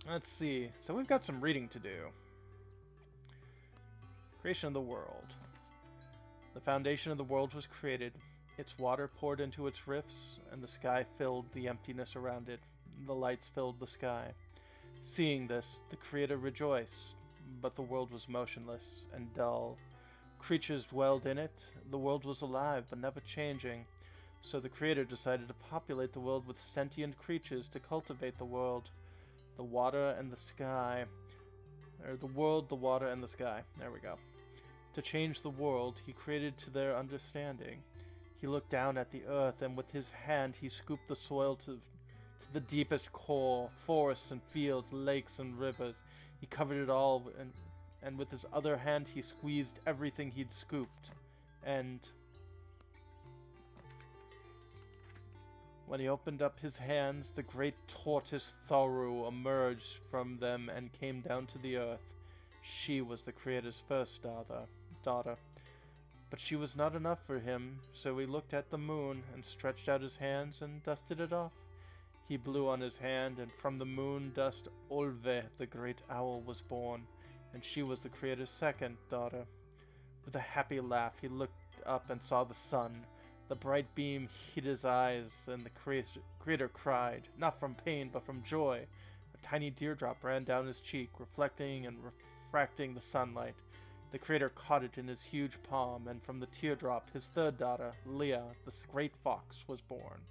Let's see. So we've got some reading to do. Creation of the world. The foundation of the world was created. Its water poured into its rifts, and the sky filled the emptiness around it. The lights filled the sky. Seeing this, the Creator rejoiced, but the world was motionless and dull. Creatures dwelled in it. The world was alive, but never changing. So the Creator decided to populate the world with sentient creatures to cultivate the world. The water and the sky. Or the world, the water, and the sky. There we go. To change the world, he created to their understanding. He looked down at the earth, and with his hand he scooped the soil to the deepest core, forests and fields, lakes and rivers. He covered it all, and with his other hand he squeezed everything he'd scooped. And when he opened up his hands, the great tortoise Thoru emerged from them and came down to the earth. She was the Creator's first daughter. But she was not enough for him, so he looked at the moon and stretched out his hands and dusted it off. He blew on his hand, and from the moon dust Olve, the great owl, was born, and she was the Creator's second daughter. With a happy laugh, he looked up and saw the sun. The bright beam hid his eyes, and the Creator cried, not from pain, but from joy. A tiny teardrop ran down his cheek, reflecting and refracting the sunlight. The Creator caught it in his huge palm, and from the teardrop, his third daughter, Leah, the great fox, was born.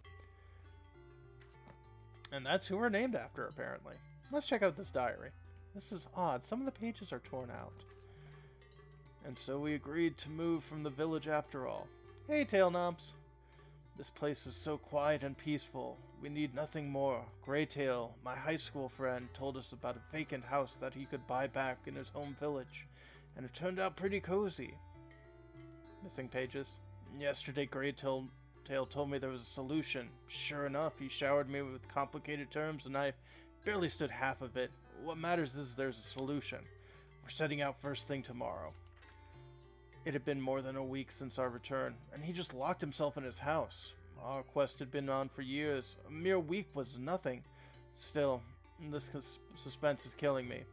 And that's who we're named after, apparently. Let's check out this diary. This is odd. Some of the pages are torn out. And so we agreed to move from the village after all. Hey, Tailnomps. This place is so quiet and peaceful. We need nothing more. Greytail, my high school friend, told us about a vacant house that he could buy back in his home village. And it turned out pretty cozy. Missing pages. Yesterday, Greytail told me there was a solution. Sure enough, he showered me with complicated terms, and I barely stood half of it. What matters is there's a solution. We're setting out first thing tomorrow. It had been more than a week since our return, and he just locked himself in his house. Our quest had been on for years. A mere week was nothing. Still, this suspense is killing me.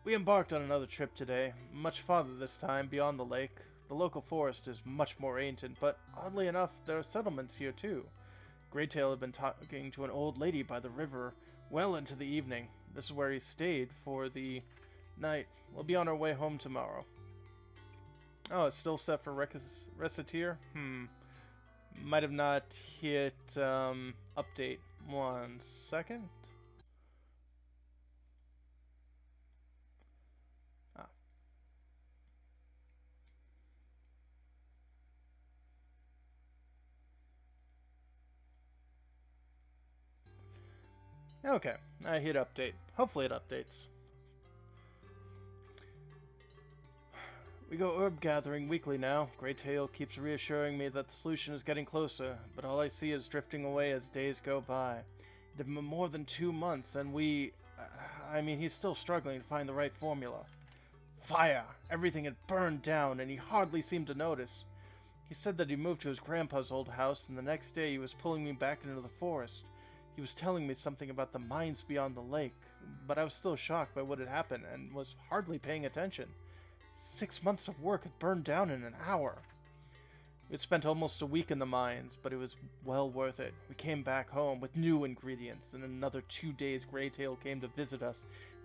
We embarked on another trip today, much farther this time, beyond the lake. The local forest is much more ancient, but oddly enough, there are settlements here too. Greytail had been talking to an old lady by the river well into the evening. This is where he stayed for the night. We'll be on our way home tomorrow. Oh, it's still set for Reciteer? Might have not hit update. 1 second. Okay, I hit update. Hopefully it updates. We go herb gathering weekly now. Greytail keeps reassuring me that the solution is getting closer, but all I see is drifting away as days go by. It had been more than 2 months, and he's still struggling to find the right formula. Fire! Everything had burned down, and he hardly seemed to notice. He said that he moved to his grandpa's old house, and the next day he was pulling me back into the forest. He was telling me something about the mines beyond the lake, but I was still shocked by what had happened and was hardly paying attention. 6 months of work had burned down in an hour. We had spent almost a week in the mines, but it was well worth it. We came back home with new ingredients, and in another 2 days Greytail came to visit us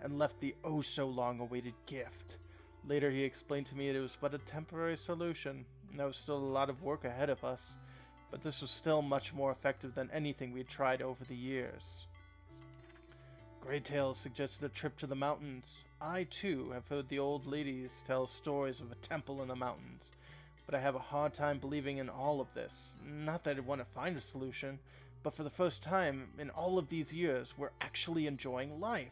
and left the oh-so-long-awaited gift. Later he explained to me it was but a temporary solution, and there was still a lot of work ahead of us. But this was still much more effective than anything we'd tried over the years. Greytail suggested a trip to the mountains. I, too, have heard the old ladies tell stories of a temple in the mountains, but I have a hard time believing in all of this. Not that I want to find a solution, but for the first time in all of these years, we're actually enjoying life.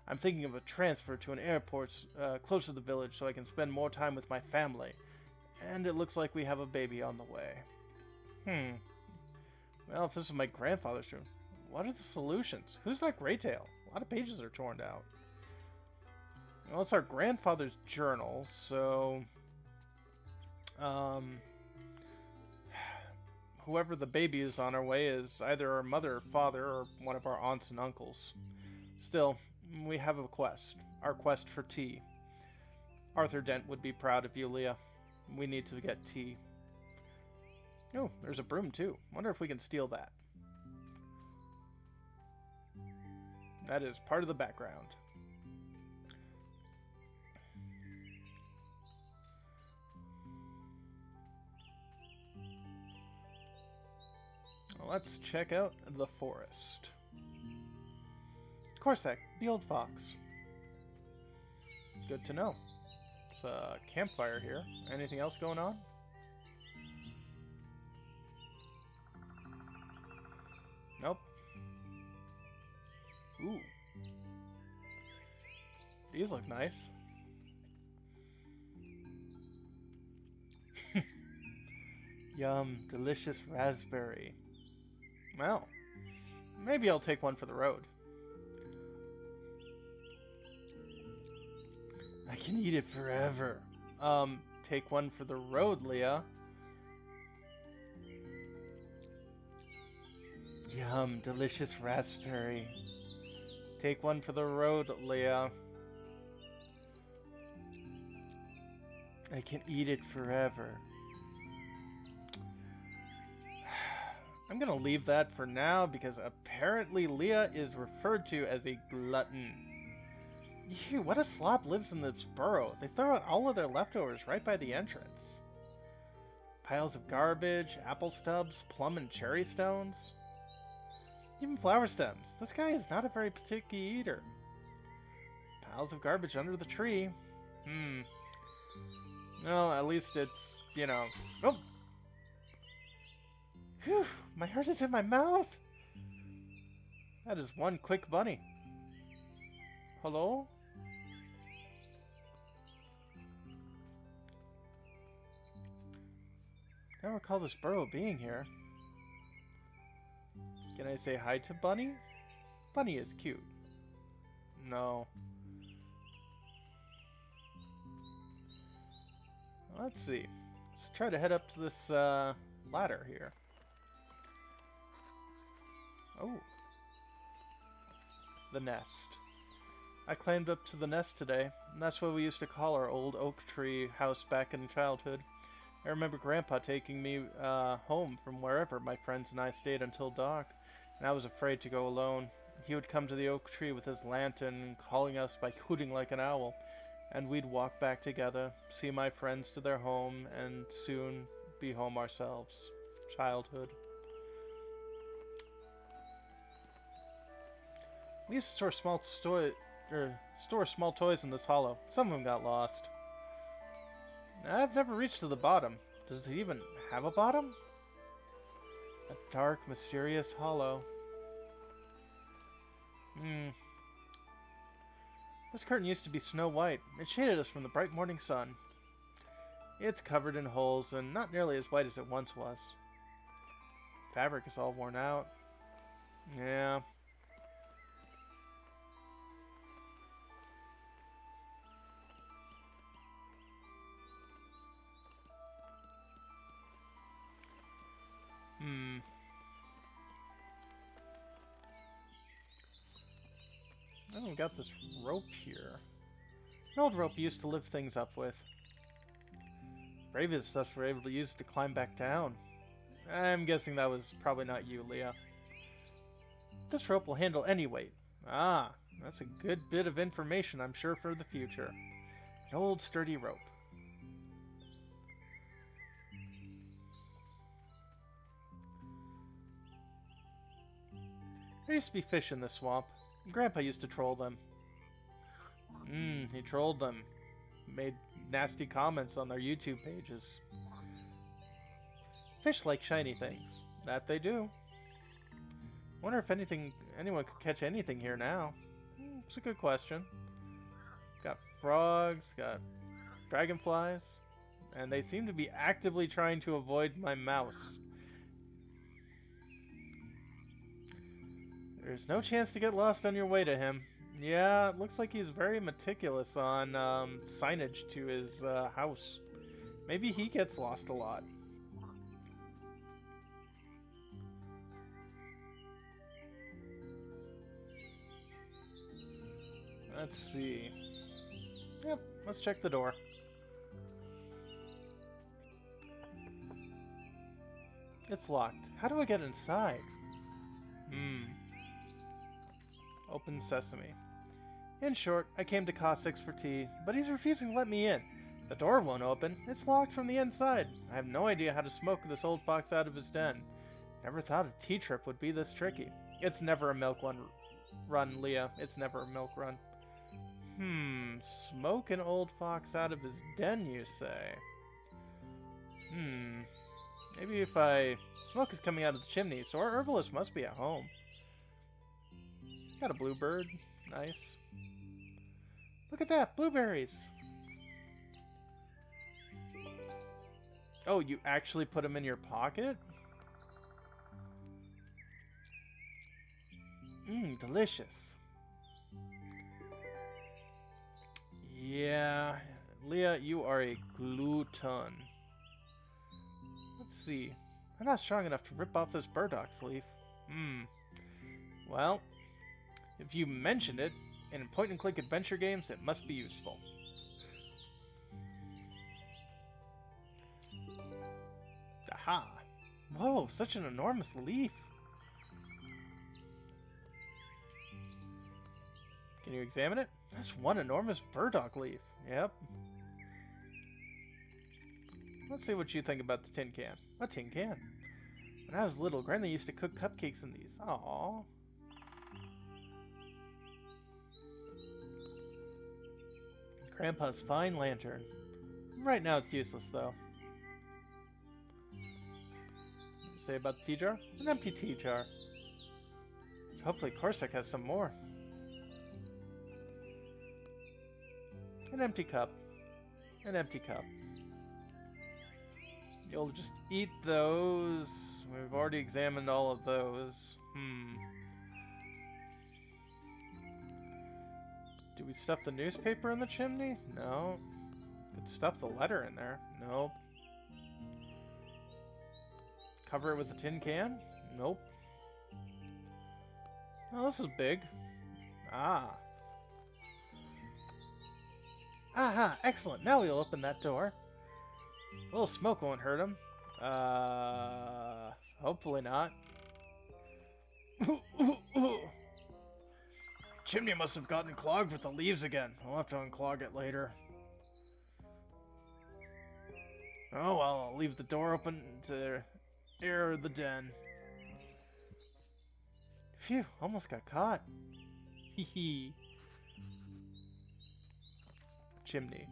I'm thinking of a transfer to an airport close to the village so I can spend more time with my family. And it looks like we have a baby on the way. Well, if this is my grandfather's room, what are the solutions? Who's that Greytail? A lot of pages are torn out. Well, it's our grandfather's journal, so... whoever the baby is on our way is either our mother or father or one of our aunts and uncles. Still, we have a quest. Our quest for tea. Arthur Dent would be proud of you, Leah. We need to get tea. Oh, there's a broom too. Wonder if we can steal that. That is part of the background. Let's check out the forest. Corsac, the old fox. Good to know. It's a campfire here. Anything else going on? Nope. Ooh. These look nice. Yum, delicious raspberry. Well, maybe I'll take one for the road. I can eat it forever. Take one for the road, Leah. Yum, delicious raspberry. Take one for the road, Leah. I can eat it forever. I'm gonna leave that for now because apparently Leah is referred to as a glutton. Ew, what a slob lives in this burrow. They throw out all of their leftovers right by the entrance. Piles of garbage, apple stubs, plum and cherry stones. Even flower stems. This guy is not a very picky eater. Piles of garbage under the tree. No, at least it's, you know... Oh! Whew! My heart is in my mouth! That is one quick bunny. Hello? I don't recall this burrow being here. Can I say hi to Bunny? Bunny is cute. No. Let's see. Let's try to head up to this ladder here. Oh. The nest. I climbed up to the nest today, and that's what we used to call our old oak tree house back in childhood. I remember Grandpa taking me home from wherever my friends and I stayed until dark, and I was afraid to go alone. He would come to the oak tree with his lantern, calling us by hooting like an owl, and we'd walk back together, see my friends to their home, and soon be home ourselves. Childhood. We used to store small toys in this hollow. Some of them got lost. I've never reached to the bottom. Does it even have a bottom? A dark, mysterious hollow. This curtain used to be snow white. It shaded us from the bright morning sun. It's covered in holes and not nearly as white as it once was. Fabric is all worn out. Yeah. Oh, we got this rope here. An old rope used to lift things up with. Bravest stuff we're able to use to climb back down. I'm guessing that was probably not you, Leah. This rope will handle any weight. Ah, that's a good bit of information, I'm sure, for the future. An old sturdy rope. There used to be fish in this swamp. Grandpa used to troll them. He trolled them. Made nasty comments on their YouTube pages. Fish like shiny things. That they do. Wonder if anyone could catch anything here now. It's a good question. Got frogs, got dragonflies, and they seem to be actively trying to avoid my mouse. There's no chance to get lost on your way to him. Yeah, it looks like he's very meticulous on signage to his house. Maybe he gets lost a lot. Let's see. Yep, let's check the door. It's locked. How do I get inside? Open sesame. In short, I came to Cossack's for tea, but he's refusing to let me in. The door won't open. It's locked from the inside. I have no idea how to smoke this old fox out of his den. Never thought a tea trip would be this tricky. It's never a milk run, Leah. It's never a milk run. Smoke an old fox out of his den, you say? Maybe if smoke is coming out of the chimney, so our herbalist must be at home. Got a bluebird. Nice. Look at that! Blueberries! Oh, you actually put them in your pocket? Delicious. Yeah, Leah, you are a glutton. Let's see. I'm not strong enough to rip off this burdock leaf. Well, if you mentioned it, in point-and-click adventure games, it must be useful. Aha! Whoa, such an enormous leaf! Can you examine it? That's one enormous burdock leaf. Yep. Let's see what you think about the tin can. A tin can. When I was little, Granny used to cook cupcakes in these. Aww. Grandpa's fine lantern. Right now it's useless, though. Say about the tea jar? An empty tea jar. Hopefully Corsac has some more. An empty cup. An empty cup. You'll just eat those. We've already examined all of those. Do we stuff the newspaper in the chimney? No. Could stuff the letter in there. Nope. Cover it with a tin can? Nope. Oh, this is big. Ah. Aha! Excellent! Now we'll open that door. A little smoke won't hurt him. Hopefully not. Chimney must have gotten clogged with the leaves again. I'll have to unclog it later. Oh well, I'll leave the door open to air the den. Phew, almost got caught. Hee. Chimney.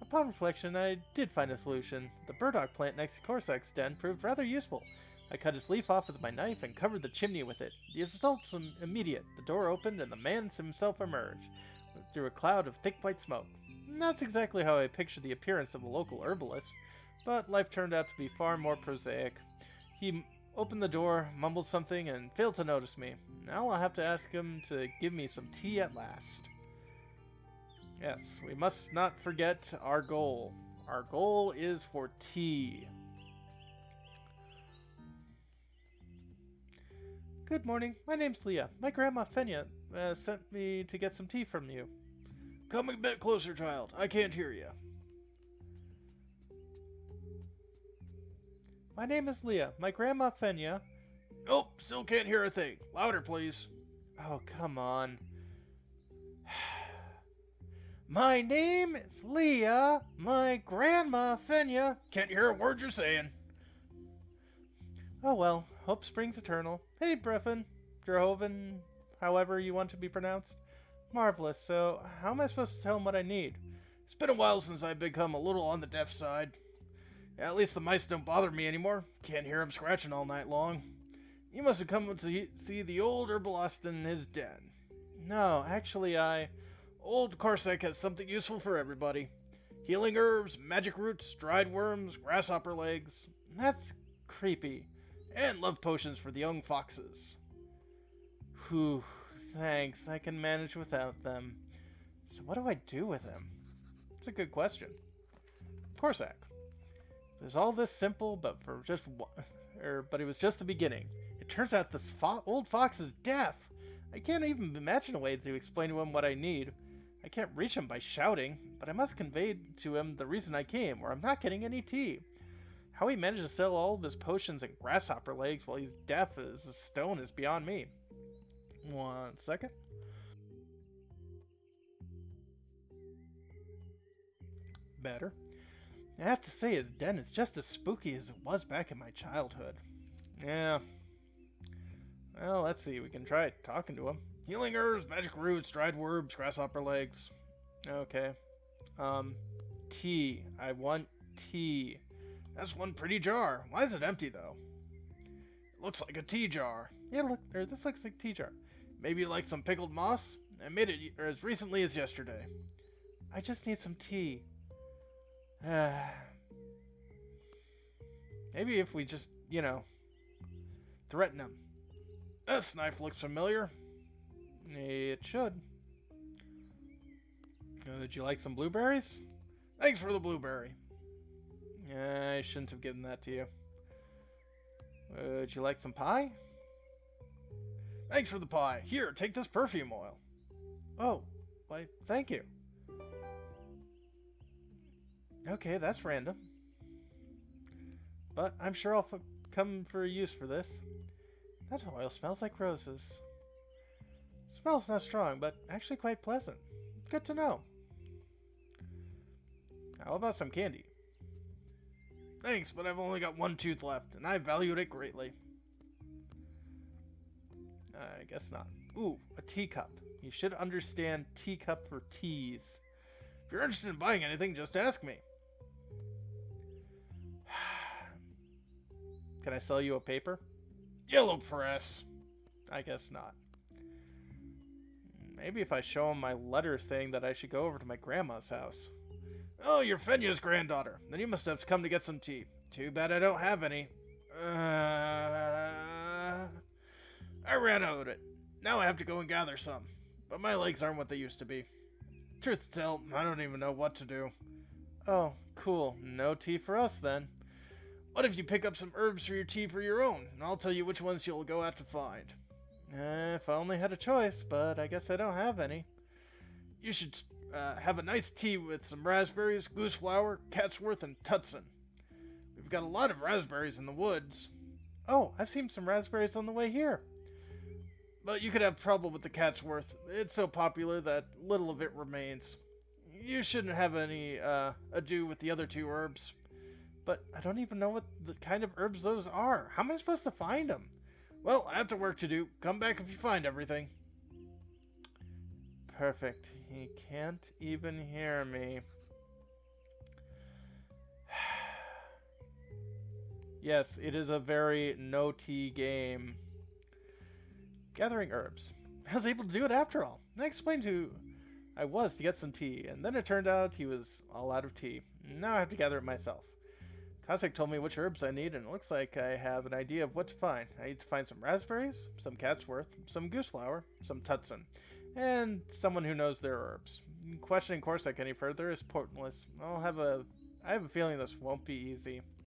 Upon reflection, I did find a solution. The burdock plant next to Corsac's den proved rather useful. I cut its leaf off with my knife and covered the chimney with it. The results were immediate. The door opened and the man himself emerged, through a cloud of thick white smoke. That's exactly how I pictured the appearance of a local herbalist, but life turned out to be far more prosaic. He opened the door, mumbled something, and failed to notice me. Now I'll have to ask him to give me some tea at last. Yes, we must not forget our goal. Our goal is for tea. Good morning. My name's Leah. My grandma Fenya sent me to get some tea from you. Come a bit closer, child. I can't hear you. My name is Leah. My grandma Fenya... Oh, still can't hear a thing. Louder, please. Oh, come on. My name is Leah. My grandma Fenya... Can't hear a word you're saying. Oh well, hope springs eternal. Hey, Breffin, Jehovan, however you want to be pronounced. Marvelous, so how am I supposed to tell him what I need? It's been a while since I've become a little on the deaf side. At least the mice don't bother me anymore. Can't hear them scratching all night long. You must have come to see the old herbalist in his den. No, actually Old Corsac has something useful for everybody. Healing herbs, magic roots, dried worms, grasshopper legs. That's creepy. And love potions for the young foxes. Whew, thanks. I can manage without them. So what do I do with him? It's a good question. Corsac. It was all this simple, but it was just the beginning. It turns out this old fox is deaf. I can't even imagine a way to explain to him what I need. I can't reach him by shouting, but I must convey to him the reason I came, or I'm not getting any tea. How he managed to sell all of his potions and grasshopper legs while he's deaf as a stone is beyond me. 1 second. Better. I have to say his den is just as spooky as it was back in my childhood. Yeah. Well, let's see. We can try talking to him. Healing herbs, magic roots, dried herbs, grasshopper legs. Okay. Tea. I want tea. That's one pretty jar. Why is it empty, though? It looks like a tea jar. Yeah, look. This looks like a tea jar. Maybe you like some pickled moss? I made it as recently as yesterday. I just need some tea. Maybe if we just, threaten him. This knife looks familiar. It should. Would you like some blueberries? Thanks for the blueberry. I shouldn't have given that to you. Would you like some pie? Thanks for the pie. Here, take this perfume oil. Oh, why, thank you. Okay, that's random. But I'm sure I'll come for a use for this. That oil smells like roses. Smells not strong, but actually quite pleasant. Good to know. How about some candy? Thanks, but I've only got one tooth left, and I valued it greatly. I guess not. Ooh, a teacup. You should understand teacup for teas. If you're interested in buying anything, just ask me. Can I sell you a paper? Yellow press. I guess not. Maybe if I show him my letter saying that I should go over to my grandma's house. Oh, you're Fenya's granddaughter. Then you must have come to get some tea. Too bad I don't have any. I ran out of it. Now I have to go and gather some. But my legs aren't what they used to be. Truth to tell, I don't even know what to do. Oh, cool. No tea for us then. What if you pick up some herbs for your tea for your own, and I'll tell you which ones you'll go out to find. If I only had a choice, but I guess I don't have any. You should have a nice tea with some raspberries, goose flower, catsworth, and tutsin. We've got a lot of raspberries in the woods. Oh, I've seen some raspberries on the way here. But you could have trouble with the catsworth. It's so popular that little of it remains. You shouldn't have any ado with the other two herbs. But I don't even know what the kind of herbs those are. How am I supposed to find them? Well, I have to work to do. Come back if you find everything. Perfect. He can't even hear me. Yes, it is a very no-tea game. Gathering herbs. I was able to do it after all. I explained who I was to get some tea, and then it turned out he was all out of tea. Now I have to gather it myself. Cossack told me which herbs I need, and it looks like I have an idea of what to find. I need to find some raspberries, some catsworth, some goose flower, some tutsin, and someone who knows their herbs. Questioning Corsac any further is pointless. I have a feeling this won't be easy.